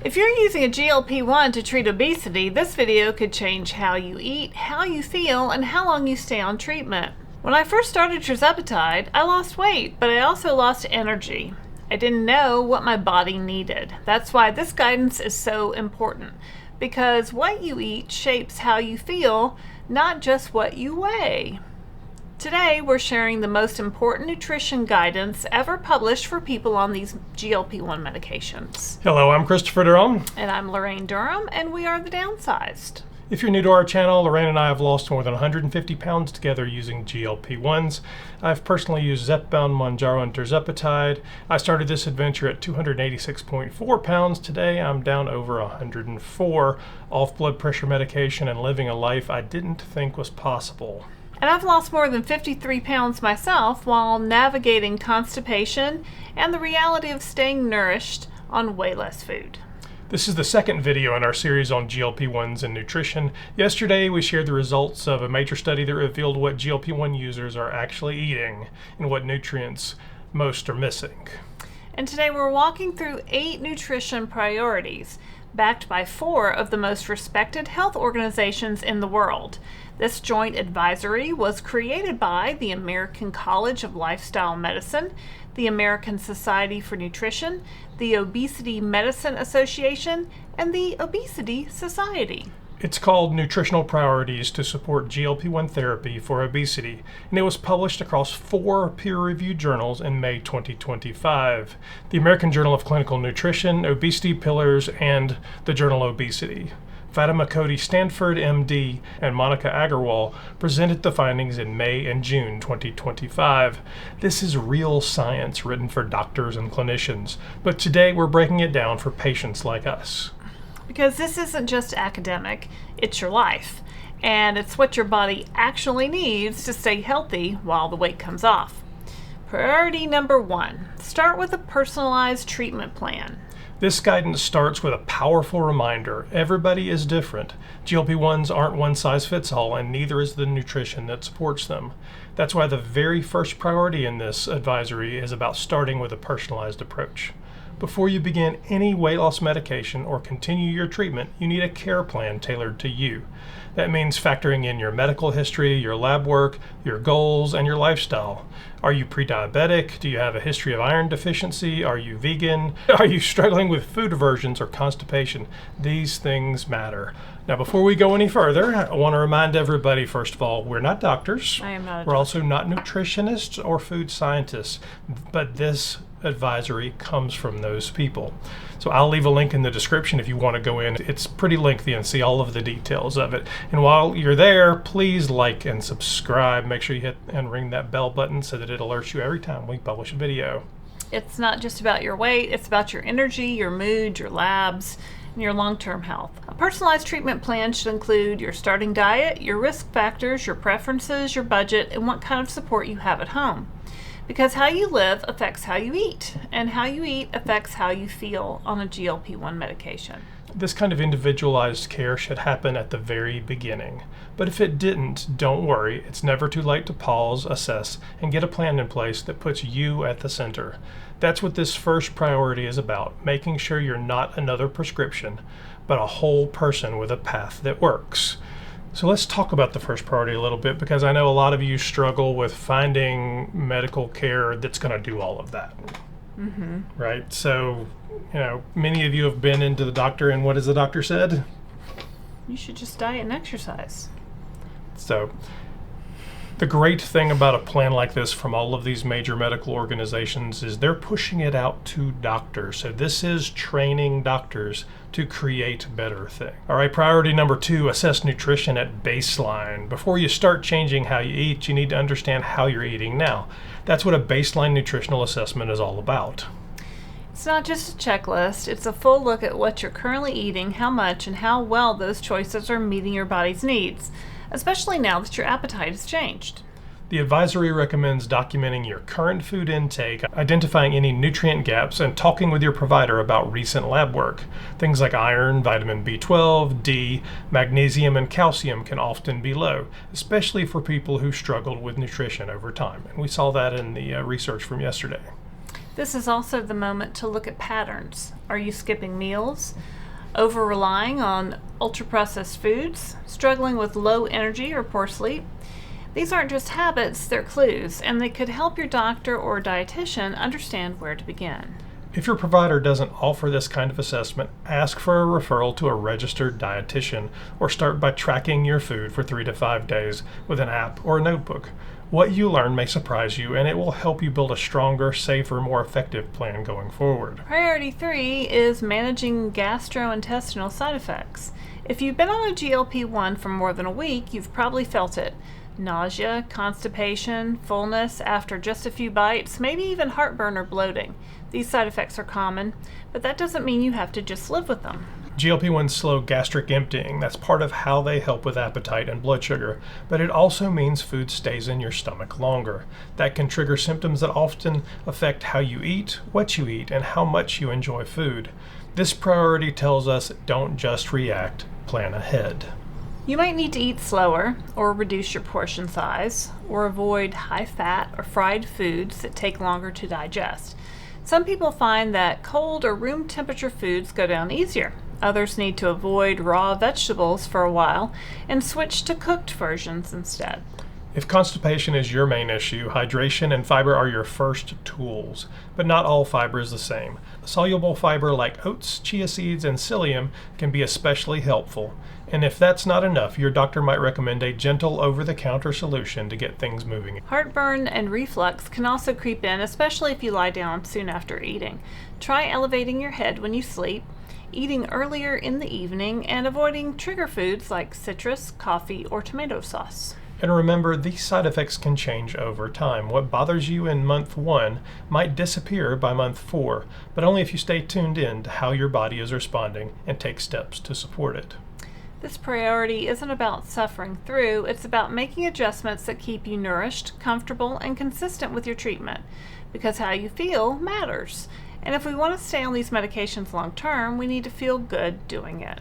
If you're using a GLP-1 to treat obesity, this video could change how you eat, how you feel, and how long you stay on treatment. When I first started tirzepatide, I lost weight, but I also lost energy. I didn't know what my body needed. That's why this guidance is so important, because what you eat shapes how you feel, not just what you weigh. Today, we're sharing the most important nutrition guidance ever published for people on these GLP-1 medications. Hello, I'm Christopher Durham. And I'm Laraine Durham, and we are the Downsized. If you're new to our channel, Laraine and I have lost more than 150 pounds together using GLP-1s. I've personally used Zepbound, Mounjaro, and tirzepatide. I started this adventure at 286.4 pounds. Today, I'm down over 104, off blood pressure medication and living a life I didn't think was possible. And I've lost more than 53 pounds myself while navigating constipation and the reality of staying nourished on way less food. This is the second video in our series on GLP-1s and nutrition. Yesterday, we shared the results of a major study that revealed what GLP-1 users are actually eating and what nutrients most are missing. And today we're walking through 8 nutrition priorities, backed by 4 of the most respected health organizations in the world. This joint advisory was created by the American College of Lifestyle Medicine, the American Society for Nutrition, the Obesity Medicine Association, and the Obesity Society. It's called Nutritional Priorities to Support GLP-1 Therapy for Obesity, and it was published across 4 peer-reviewed journals in May 2025. The American Journal of Clinical Nutrition, Obesity Pillars, and the journal Obesity. Fatima Cody Stanford, MD, and Monica Agarwal presented the findings in May and June 2025. This is real science written for doctors and clinicians, but today we're breaking it down for patients like us. Because this isn't just academic, it's your life. And it's what your body actually needs to stay healthy while the weight comes off. Priority number 1, start with a personalized treatment plan. This guidance starts with a powerful reminder. Everybody is different. GLP-1s aren't one size fits all, and neither is the nutrition that supports them. That's why the very first priority in this advisory is about starting with a personalized approach. Before you begin any weight loss medication or continue your treatment, you need a care plan tailored to you. That means factoring in your medical history, your lab work, your goals, and your lifestyle. Are you pre-diabetic? Do you have a history of iron deficiency? Are you vegan? Are you struggling with food aversions or constipation? These things matter. Now, before we go any further, I want to remind everybody, first of all, we're not doctors. I am not a We're also not nutritionists or food scientists, but this advisory comes from those people. So I'll leave a link in the description if you want to go in. It's pretty lengthy and see all of the details of it. And while you're there, please like and subscribe. Make sure you hit and ring that bell button so that it alerts you every time we publish a video. It's not just about your weight, it's about your energy, your mood, your labs, and your long-term health. A personalized treatment plan should include your starting diet, your risk factors, your preferences, your budget, and what kind of support you have at home. Because how you live affects how you eat, and how you eat affects how you feel on a GLP-1 medication. This kind of individualized care should happen at the very beginning. But if it didn't, don't worry. It's never too late to pause, assess, and get a plan in place that puts you at the center. That's what this first priority is about, making sure you're not another prescription, but a whole person with a path that works. So let's talk about the first priority a little bit, because I know a lot of you struggle with finding medical care that's going to do all of that. Mm-hmm. Right? So, many of you have been into the doctor, and what has the doctor said? You should just diet and exercise. So, the great thing about a plan like this from all of these major medical organizations is they're pushing it out to doctors. So this is training doctors to create better things. All right, priority number 2, assess nutrition at baseline. Before you start changing how you eat, you need to understand how you're eating now. That's what a baseline nutritional assessment is all about. It's not just a checklist, it's a full look at what you're currently eating, how much, and how well those choices are meeting your body's needs, especially now that your appetite has changed. The advisory recommends documenting your current food intake, identifying any nutrient gaps, and talking with your provider about recent lab work. Things like iron, vitamin B12, D, magnesium, and calcium can often be low, especially for people who struggled with nutrition over time. And we saw that in the research from yesterday. This is also the moment to look at patterns. Are you skipping meals? Over-relying on ultra-processed foods? Struggling with low energy or poor sleep? These aren't just habits, they're clues, and they could help your doctor or dietitian understand where to begin. If your provider doesn't offer this kind of assessment, ask for a referral to a registered dietitian or start by tracking your food for 3 to 5 days with an app or a notebook. What you learn may surprise you, and it will help you build a stronger, safer, more effective plan going forward. Priority 3 is managing gastrointestinal side effects. If you've been on a GLP-1 for more than a week, you've probably felt it. Nausea, constipation, fullness after just a few bites, maybe even heartburn or bloating. These side effects are common, but that doesn't mean you have to just live with them. GLP-1s slow gastric emptying. That's part of how they help with appetite and blood sugar, but it also means food stays in your stomach longer. That can trigger symptoms that often affect how you eat, what you eat, and how much you enjoy food. This priority tells us don't just react, plan ahead. You might need to eat slower, or reduce your portion size, or avoid high-fat or fried foods that take longer to digest. Some people find that cold or room temperature foods go down easier. Others need to avoid raw vegetables for a while and switch to cooked versions instead. If constipation is your main issue, hydration and fiber are your first tools, but not all fiber is the same. Soluble fiber like oats, chia seeds, and psyllium can be especially helpful. And if that's not enough, your doctor might recommend a gentle over-the-counter solution to get things moving. Heartburn and reflux can also creep in, especially if you lie down soon after eating. Try elevating your head when you sleep, eating earlier in the evening, and avoiding trigger foods like citrus, coffee, or tomato sauce. And remember, these side effects can change over time. What bothers you in month 1 might disappear by month 4, but only if you stay tuned in to how your body is responding and take steps to support it. This priority isn't about suffering through, it's about making adjustments that keep you nourished, comfortable, and consistent with your treatment, because how you feel matters. And if we want to stay on these medications long term, we need to feel good doing it.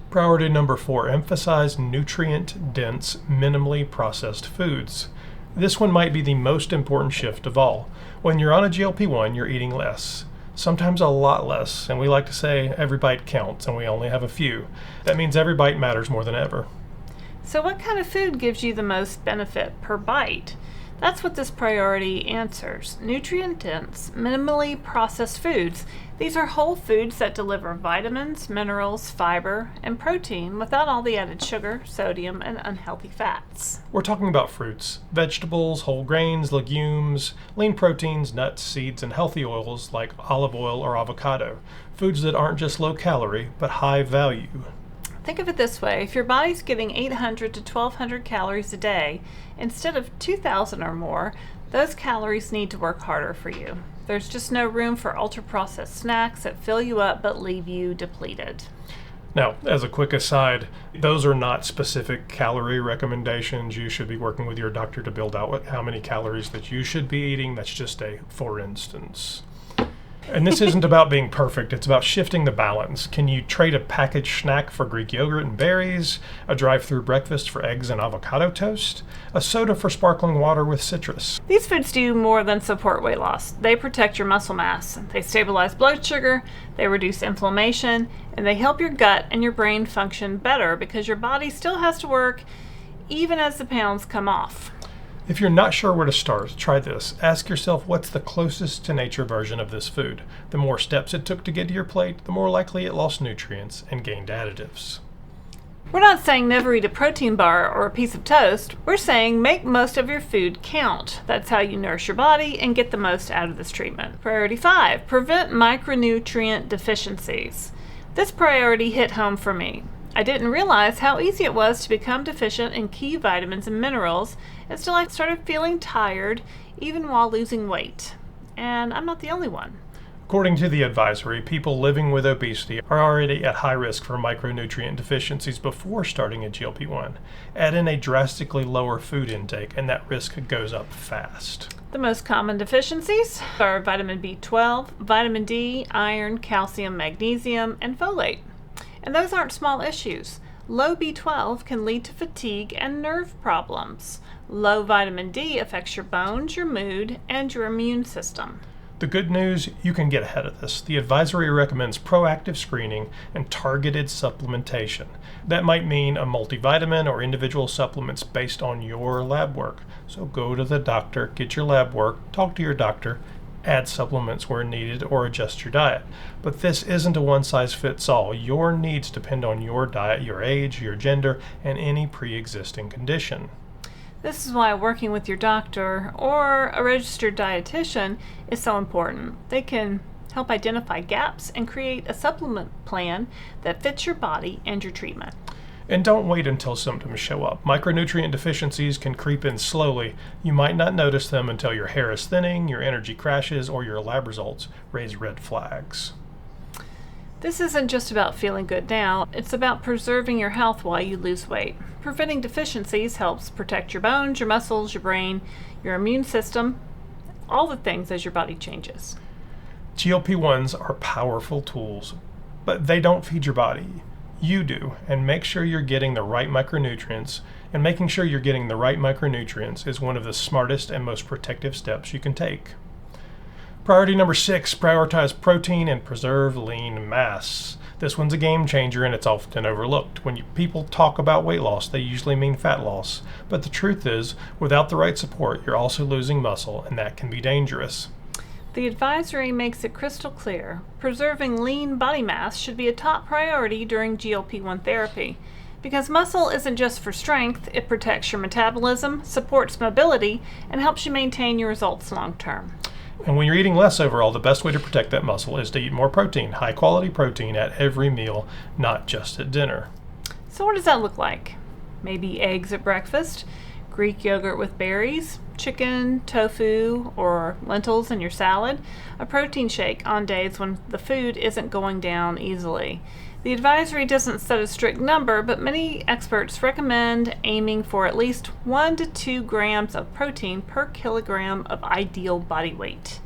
Priority number 4, emphasize nutrient-dense, minimally processed foods. This one might be the most important shift of all. When you're on a GLP-1, you're eating less. Sometimes a lot less, and we like to say every bite counts and we only have a few. That means every bite matters more than ever. So what kind of food gives you the most benefit per bite? That's what this priority answers. Nutrient-dense, minimally processed foods. These are whole foods that deliver vitamins, minerals, fiber, and protein without all the added sugar, sodium, and unhealthy fats. We're talking about fruits, vegetables, whole grains, legumes, lean proteins, nuts, seeds, and healthy oils like olive oil or avocado. Foods that aren't just low calorie, but high value. Think of it this way, if your body's getting 800 to 1200 calories a day, instead of 2000 or more, those calories need to work harder for you. There's just no room for ultra-processed snacks that fill you up but leave you depleted. Now, as a quick aside, those are not specific calorie recommendations. You should be working with your doctor to build out how many calories that you should be eating. That's just a for instance. And this isn't about being perfect, it's about shifting the balance. Can you trade a packaged snack for Greek yogurt and berries, a drive-through breakfast for eggs and avocado toast, a soda for sparkling water with citrus? These foods do more than support weight loss. They protect your muscle mass, they stabilize blood sugar, they reduce inflammation, and they help your gut and your brain function better because your body still has to work even as the pounds come off. If you're not sure where to start, try this. Ask yourself what's the closest to nature version of this food. The more steps it took to get to your plate, the more likely it lost nutrients and gained additives. We're not saying never eat a protein bar or a piece of toast. We're saying make most of your food count. That's how you nourish your body and get the most out of this treatment. Priority 5, prevent micronutrient deficiencies. This priority hit home for me. I didn't realize how easy it was to become deficient in key vitamins and minerals until I started feeling tired, even while losing weight. And I'm not the only one. According to the advisory, people living with obesity are already at high risk for micronutrient deficiencies before starting a GLP-1. Add in a drastically lower food intake, and that risk goes up fast. The most common deficiencies are vitamin B12, vitamin D, iron, calcium, magnesium, and folate. And those aren't small issues. Low B12 can lead to fatigue and nerve problems. Low vitamin D affects your bones, your mood, and your immune system. The good news, you can get ahead of this. The advisory recommends proactive screening and targeted supplementation. That might mean a multivitamin or individual supplements based on your lab work. So go to the doctor, get your lab work, talk to your doctor, add supplements where needed, or adjust your diet. But this isn't a one-size-fits-all. Your needs depend on your diet, your age, your gender, and any pre-existing condition. This is why working with your doctor or a registered dietitian is so important. They can help identify gaps and create a supplement plan that fits your body and your treatment. And don't wait until symptoms show up. Micronutrient deficiencies can creep in slowly. You might not notice them until your hair is thinning, your energy crashes, or your lab results raise red flags. This isn't just about feeling good now, it's about preserving your health while you lose weight. Preventing deficiencies helps protect your bones, your muscles, your brain, your immune system, all the things as your body changes. GLP-1s are powerful tools, but they don't feed your body. You do, and make sure you're getting the right micronutrients, and making sure you're getting the right micronutrients is one of the smartest and most protective steps you can take. Priority number 6, prioritize protein and preserve lean mass. This one's a game changer and it's often overlooked. When people talk about weight loss, they usually mean fat loss. But the truth is, without the right support, you're also losing muscle, and that can be dangerous. The advisory makes it crystal clear. Preserving lean body mass should be a top priority during GLP-1 therapy. Because muscle isn't just for strength, it protects your metabolism, supports mobility, and helps you maintain your results long term. And when you're eating less overall, the best way to protect that muscle is to eat more protein, high quality protein at every meal, not just at dinner. So what does that look like? Maybe eggs at breakfast, Greek yogurt with berries, chicken, tofu, or lentils in your salad, a protein shake on days when the food isn't going down easily. The advisory doesn't set a strict number, but many experts recommend aiming for at least 1 to 2 grams of protein per kilogram of ideal body weight.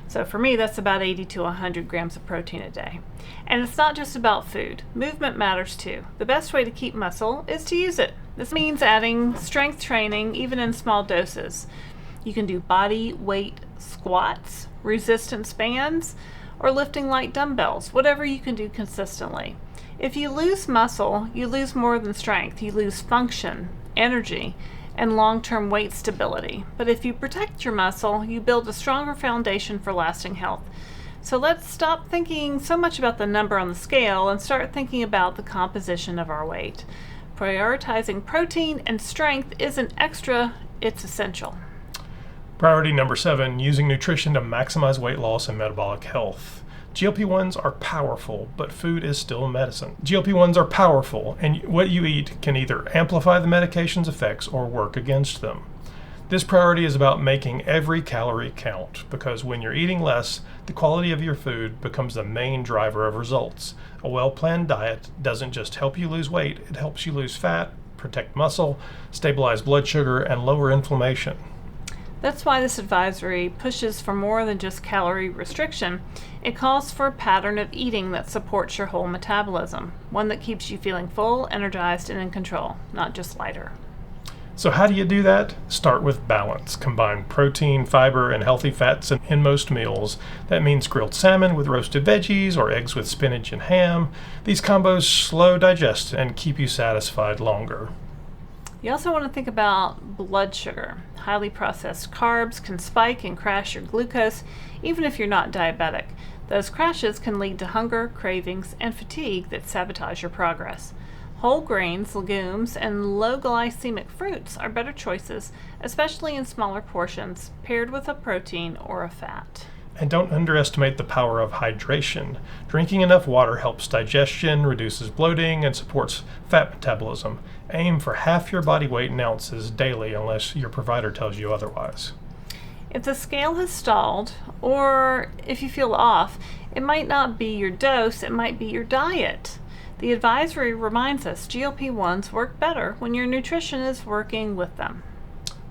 So for me, that's about 80 to 100 grams of protein a day. And it's not just about food. Movement matters too. The best way to keep muscle is to use it. This means adding strength training even in small doses. You can do body weight squats, resistance bands, or lifting light dumbbells, whatever you can do consistently. If you lose muscle, you lose more than strength. You lose function, energy, and long-term weight stability. But if you protect your muscle, you build a stronger foundation for lasting health. So let's stop thinking so much about the number on the scale and start thinking about the composition of our weight. Prioritizing protein and strength isn't extra, it's essential. Priority number 7, using nutrition to maximize weight loss and metabolic health. GLP-1s are powerful, but food is still medicine. GLP-1s are powerful, and what you eat can either amplify the medication's effects or work against them. This priority is about making every calorie count, because when you're eating less, the quality of your food becomes the main driver of results. A well-planned diet doesn't just help you lose weight, it helps you lose fat, protect muscle, stabilize blood sugar, and lower inflammation. That's why this advisory pushes for more than just calorie restriction. It calls for a pattern of eating that supports your whole metabolism, one that keeps you feeling full, energized, and in control, not just lighter. So how do you do that? Start with balance. Combine protein, fiber, and healthy fats in most meals. That means grilled salmon with roasted veggies or eggs with spinach and ham. These combos slow digest and keep you satisfied longer. You also want to think about blood sugar. Highly processed carbs can spike and crash your glucose, even if you're not diabetic. Those crashes can lead to hunger, cravings, and fatigue that sabotage your progress. Whole grains, legumes, and low glycemic fruits are better choices, especially in smaller portions, paired with a protein or a fat. And don't underestimate the power of hydration. Drinking enough water helps digestion, reduces bloating, and supports fat metabolism. Aim for half your body weight in ounces daily unless your provider tells you otherwise. If the scale has stalled, or if you feel off, it might not be your dose, it might be your diet. The advisory reminds us GLP-1s work better when your nutrition is working with them.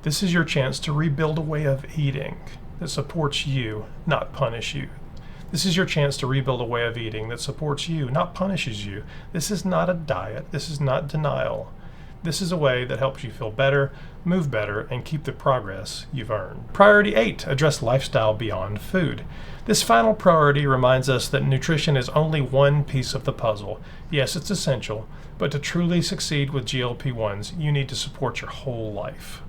This is your chance to rebuild a way of eating that supports you, not punish you. This is your chance to rebuild a way of eating that supports you, not punishes you. This is not a diet. This is not denial. This is a way that helps you feel better, move better, and keep the progress you've earned. Priority 8, address lifestyle beyond food. This final priority reminds us that nutrition is only one piece of the puzzle. Yes, it's essential, but to truly succeed with GLP-1s, you need to support your whole life.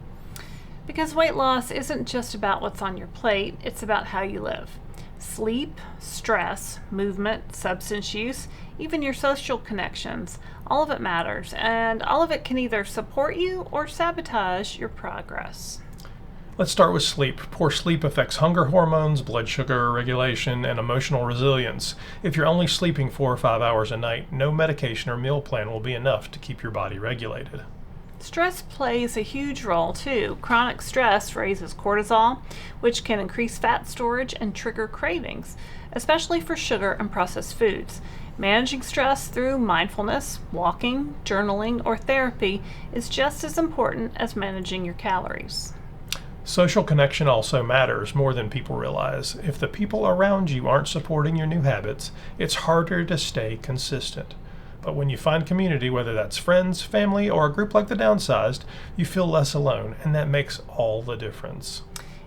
Because weight loss isn't just about what's on your plate, it's about how you live. Sleep, stress, movement, substance use, even your social connections, all of it matters, and all of it can either support you or sabotage your progress. Let's start with sleep. Poor sleep affects hunger hormones, blood sugar regulation, and emotional resilience. If you're only sleeping 4 or 5 hours a night, no medication or meal plan will be enough to keep your body regulated. Stress plays a huge role too. Chronic stress raises cortisol, which can increase fat storage and trigger cravings, especially for sugar and processed foods. Managing stress through mindfulness, walking, journaling, or therapy is just as important as managing your calories. Social connection also matters more than people realize. If the people around you aren't supporting your new habits, it's harder to stay consistent. But when you find community, whether that's friends, family, or a group like the Downsized, you feel less alone, and that makes all the difference.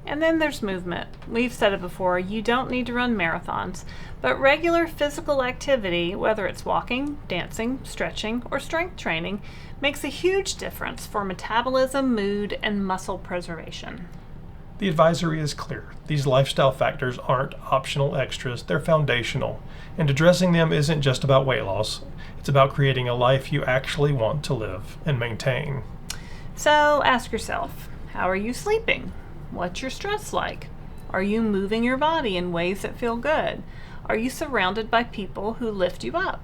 And then there's movement. We've said it before, you don't need to run marathons, but regular physical activity, whether it's walking, dancing, stretching, or strength training, makes a huge difference for metabolism, mood, and muscle preservation. The advisory is clear. These lifestyle factors aren't optional extras, they're foundational. And addressing them isn't just about weight loss, it's about creating a life you actually want to live and maintain. So ask yourself, how are you sleeping? What's your stress like? Are you moving your body in ways that feel good? Are you surrounded by people who lift you up?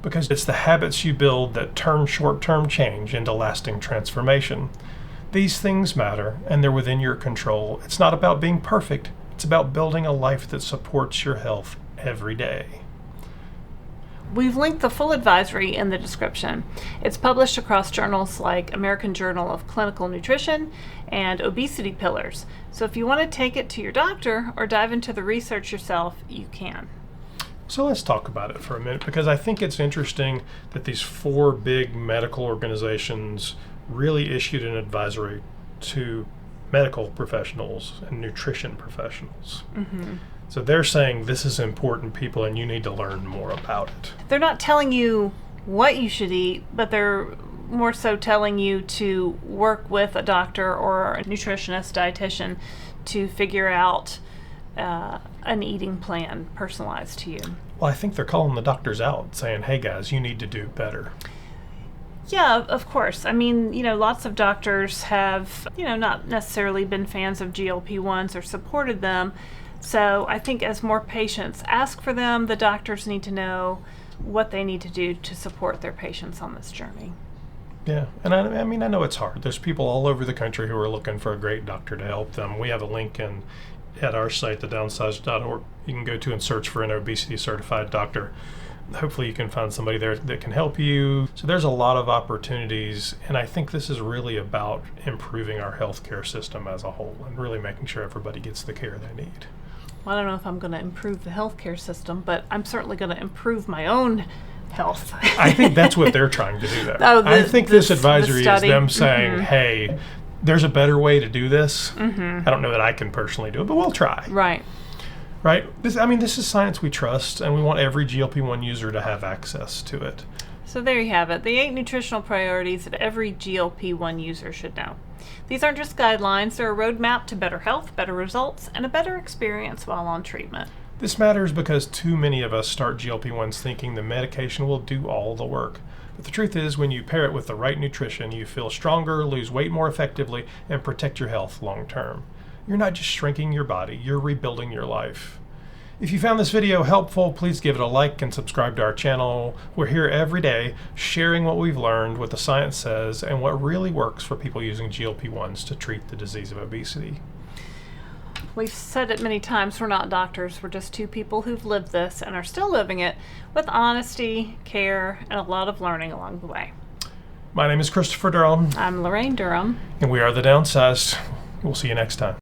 Because it's the habits you build that turn short-term change into lasting transformation. These things matter, and they're within your control. It's not about being perfect. It's about building a life that supports your health every day. We've linked the full advisory in the description. It's published across journals like American Journal of Clinical Nutrition and Obesity Pillars. So if you want to take it to your doctor or dive into the research yourself, you can. So let's talk about it for a minute, because I think it's interesting that these 4 big medical organizations really issued an advisory to medical professionals and nutrition professionals. Mm-hmm. So they're saying this is important, people, and you need to learn more about it. They're not telling you what you should eat, but they're more so telling you to work with a doctor or a nutritionist, dietitian to figure out an eating plan personalized to you. Well, I think they're calling the doctors out, saying, hey guys, you need to do better. Yeah, of course. I mean, lots of doctors have, not necessarily been fans of GLP-1s or supported them. So I think as more patients ask for them, the doctors need to know what they need to do to support their patients on this journey. Yeah, and I mean, I know it's hard. There's people all over the country who are looking for a great doctor to help them. We have a link at our site, thedownsized.org. You can go to and search for an obesity certified doctor. Hopefully you can find somebody there that can help you. So there's a lot of opportunities, and I think this is really about improving our healthcare system as a whole and really making sure everybody gets the care they need. Well, I don't know if I'm going to improve the healthcare system, but I'm certainly going to improve my own health. I think that's what they're trying to do, though. I think this advisory is them saying, hey, there's a better way to do this. Mm-hmm. I don't know that I can personally do it, but we'll try. Right. This is science we trust, and we want every GLP-1 user to have access to it. So there you have it, the 8 nutritional priorities that every GLP-1 user should know. These aren't just guidelines, they're a roadmap to better health, better results, and a better experience while on treatment. This matters because too many of us start GLP-1s thinking the medication will do all the work. But the truth is, when you pair it with the right nutrition, you feel stronger, lose weight more effectively, and protect your health long term. You're not just shrinking your body, you're rebuilding your life. If you found this video helpful, please give it a like and subscribe to our channel. We're here every day sharing what we've learned, what the science says, and what really works for people using GLP-1s to treat the disease of obesity. We've said it many times, we're not doctors, we're just 2 people who've lived this and are still living it with honesty, care, and a lot of learning along the way. My name is Christopher Durham. I'm Laraine Durham. And we are The Downsized. We'll see you next time.